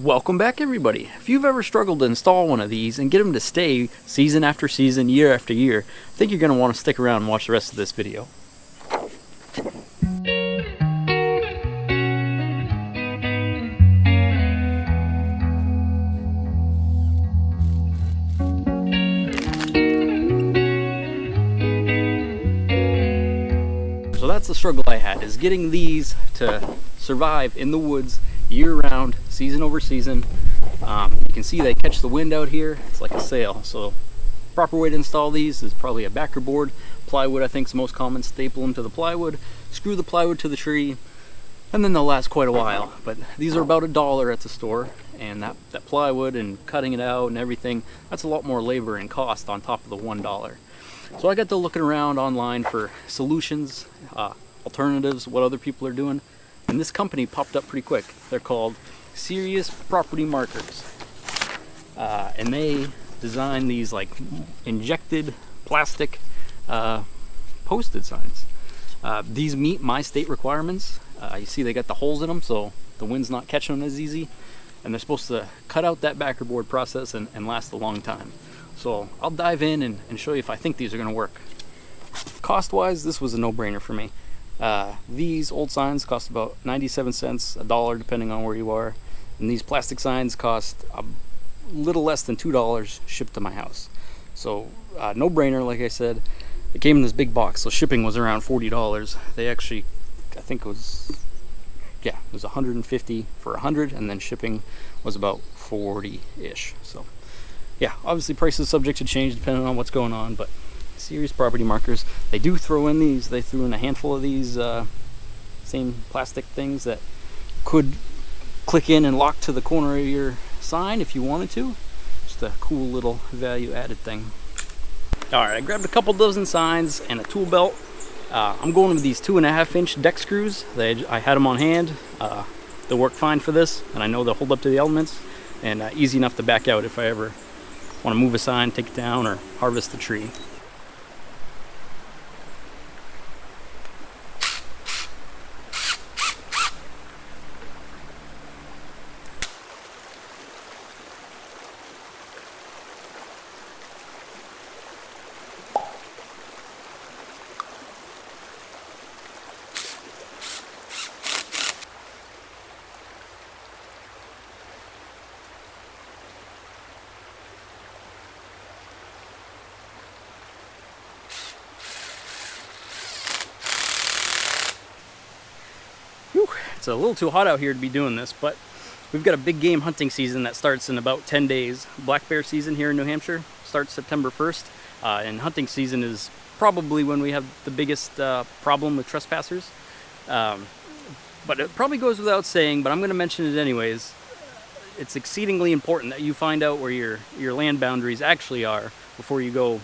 Welcome back, everybody. If you've ever struggled to install one of these and get them to stay season after season, year after year, I think you're going to want to stick around and watch the rest of this video. So that's the struggle I had, is getting these to survive in the woods year-round, season over season. You can see they catch the wind out here. It's like a sail. So proper way to install these is probably a backer board. Plywood, I think, is the most common. Staple them to the plywood, screw the plywood to the tree, and then they'll last quite a while. But these are about $1 at the store, and that plywood and cutting it out and everything, that's a lot more labor and cost on top of the $1. So I got to looking around online for solutions, alternatives, what other people are doing. And this company popped up pretty quick. They're called Serious Property Markers. And they design these like injected plastic posted signs. These meet my state requirements. You see they got the holes in them so the wind's not catching them as easy. And they're supposed to cut out that backer board process and last a long time. So I'll dive in and show you if I think these are going to work. Cost-wise, this was a no-brainer for me. These old signs cost about 97 cents, $1 depending on where you are, and these plastic signs cost a little less than $2 shipped to my house. So no brainer, like I said. It came in this big box, so shipping was around $40. They actually, I think it was $150 for 100, and then shipping was about 40-ish. So yeah, obviously price is subject to change depending on what's going on, but Serious Property Markers. They do throw in these. They threw in a handful of these same plastic things that could click in and lock to the corner of your sign if you wanted to. Just a cool little value added thing. Alright, I grabbed a couple dozen signs and a tool belt. I'm going with these 2.5-inch deck screws. I had them on hand. They'll work fine for this, and I know they'll hold up to the elements, and easy enough to back out if I ever want to move a sign, take it down, or harvest the tree. It's a little too hot out here to be doing this, but we've got a big game hunting season that starts in about 10 days. Black bear season here in New Hampshire starts September 1st, and hunting season is probably when we have the biggest problem with trespassers. But it probably goes without saying, but I'm going to mention it anyways. It's exceedingly important that you find out where your land boundaries actually are before you go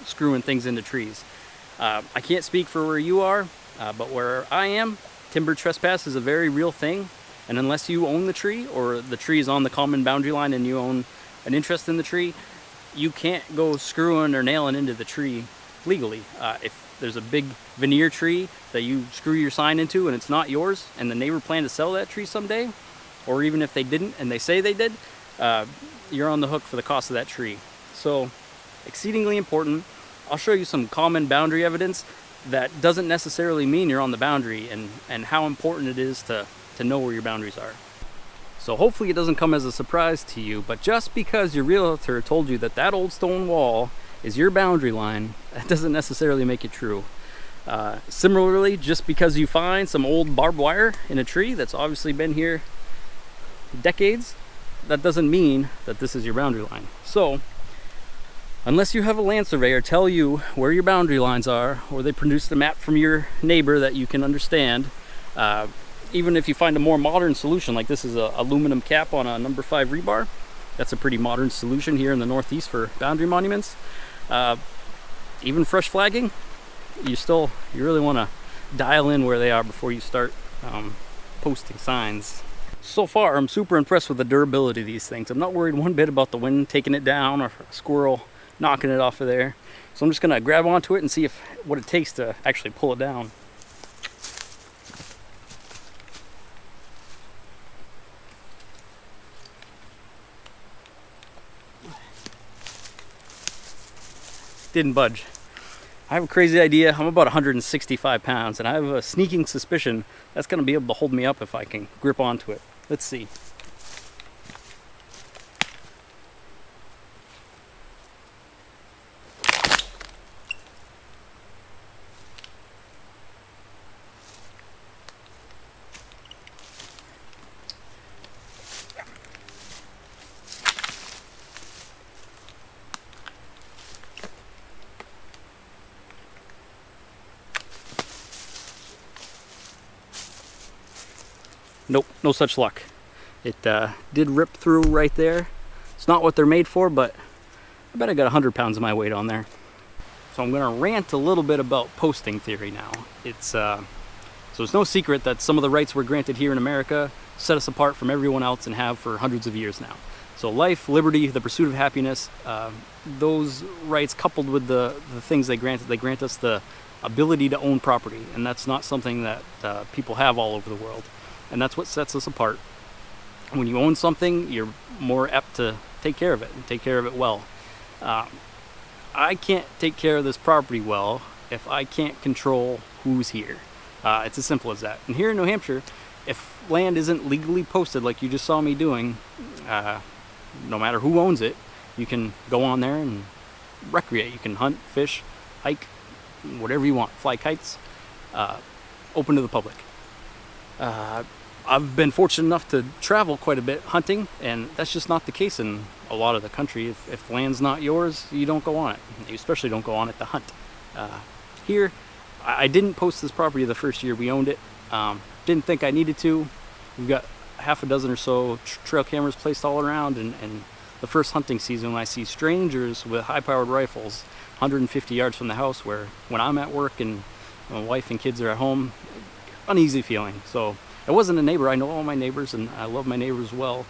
screwing things into trees. I can't speak for where you are, but where I am, timber trespass is a very real thing, and unless you own the tree or the tree is on the common boundary line and you own an interest in the tree, you can't go screwing or nailing into the tree legally. If there's a big veneer tree that you screw your sign into and it's not yours, and the neighbor planned to sell that tree someday, or even if they didn't and they say they did, you're on the hook for the cost of that tree. So exceedingly important. I'll show you some common boundary evidence that doesn't necessarily mean you're on the boundary, and how important it is to know where your boundaries are. So hopefully it doesn't come as a surprise to you, but just because your realtor told you that old stone wall is your boundary line, that doesn't necessarily make it true. Similarly, just because you find some old barbed wire in a tree that's obviously been here decades, that doesn't mean that this is your boundary line. So unless you have a land surveyor tell you where your boundary lines are, or they produce a map from your neighbor that you can understand, even if you find a more modern solution, like this is an aluminum cap on a number 5 rebar, that's a pretty modern solution here in the Northeast for boundary monuments. Even fresh flagging, you really want to dial in where they are before you start posting signs. So far, I'm super impressed with the durability of these things. I'm not worried one bit about the wind taking it down or a squirrel knocking it off of there. So I'm just gonna grab onto it and see what it takes to actually pull it down. didn't budge. I have a crazy idea. I'm about 165 pounds, and I have a sneaking suspicion that's going to be able to hold me up if I can grip onto it. Let's see. Nope, no such luck. It did rip through right there. It's not what they're made for, but I bet I got 100 pounds of my weight on there. So I'm gonna rant a little bit about posting theory now. So it's no secret that some of the rights we're granted here in America set us apart from everyone else and have for hundreds of years now. So life, liberty, the pursuit of happiness, those rights coupled with the things they grant us the ability to own property, and that's not something that people have all over the world. And that's what sets us apart. When you own something, you're more apt to take care of it and take care of it well. I can't take care of this property well if I can't control who's here. It's as simple as that. And here in New Hampshire, if land isn't legally posted like you just saw me doing, no matter who owns it, you can go on there and recreate. You can hunt, fish, hike, whatever you want, fly kites, open to the public. I've been fortunate enough to travel quite a bit hunting, and that's just not the case in a lot of the country. If land's not yours, you don't go on it. You especially don't go on it to hunt. Here, I didn't post this property the first year we owned it. Didn't think I needed to. We've got half a dozen or so trail cameras placed all around, and the first hunting season when I see strangers with high-powered rifles 150 yards from the house, where when I'm at work and my wife and kids are at home, uneasy feeling. So it wasn't a neighbor. I know all my neighbors and I love my neighbors well.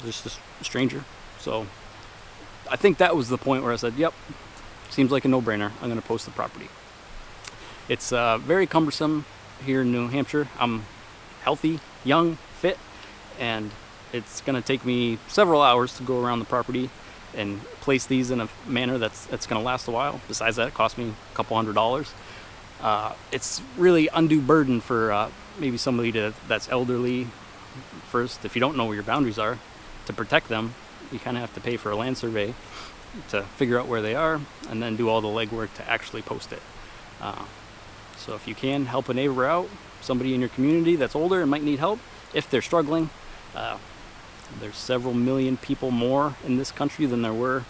Just a stranger. So I think that was the point where I said, yep, seems like a no-brainer. I'm going to post the property. It's very cumbersome here in New Hampshire. I'm healthy, young, fit, and it's going to take me several hours to go around the property and place these in a manner that's going to last a while. Besides that, it cost me a couple $100s. It's really undue burden for maybe somebody that's elderly. First, if you don't know where your boundaries are, to protect them, you kind of have to pay for a land survey to figure out where they are, and then do all the legwork to actually post it. So if you can help a neighbor out, somebody in your community that's older and might need help, if they're struggling, there's several million people more in this country than there were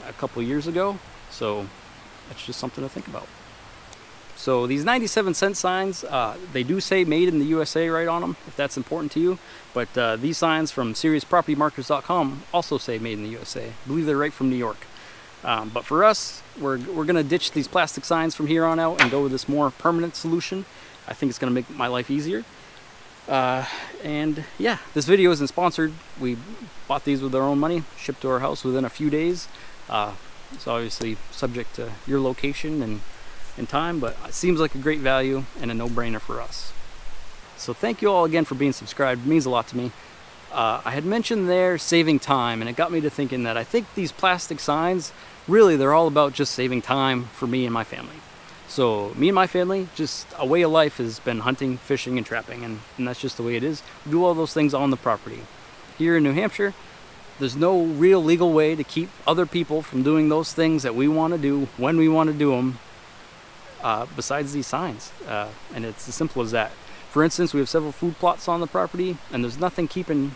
a couple years ago, so that's just something to think about. So these 97-cent signs, they do say made in the USA right on them, if that's important to you. But these signs from SeriousPropertyMarkers.com also say made in the USA. I believe they're right from New York. But for us, we're going to ditch these plastic signs from here on out and go with this more permanent solution. I think it's going to make my life easier. And yeah, this video isn't sponsored. We bought these with our own money, shipped to our house within a few days. It's obviously subject to your location and time, but it seems like a great value and a no-brainer for us. So thank you all again for being subscribed. It means a lot to me. I had mentioned there saving time, and it got me to thinking that I think these plastic signs, really they're all about just saving time for me and my family. So me and my family, just a way of life has been hunting, fishing, and trapping, and that's just the way it is. We do all those things on the property. Here in New Hampshire, there's no real legal way to keep other people from doing those things that we want to do when we want to do them, besides these signs. And it's as simple as that. For instance, we have several food plots on the property, and there's nothing keeping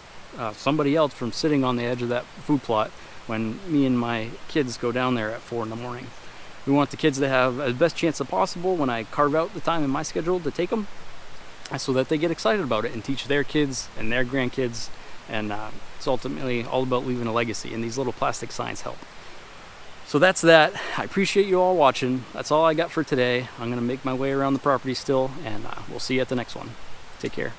somebody else from sitting on the edge of that food plot when me and my kids go down there at 4 in the morning. We want the kids to have the best chance possible when I carve out the time in my schedule to take them, so that they get excited about it and teach their kids and their grandkids. And it's ultimately all about leaving a legacy, and these little plastic signs help. So that's that. I appreciate you all watching. That's all I got for today. I'm going to make my way around the property still, and we'll see you at the next one. Take care.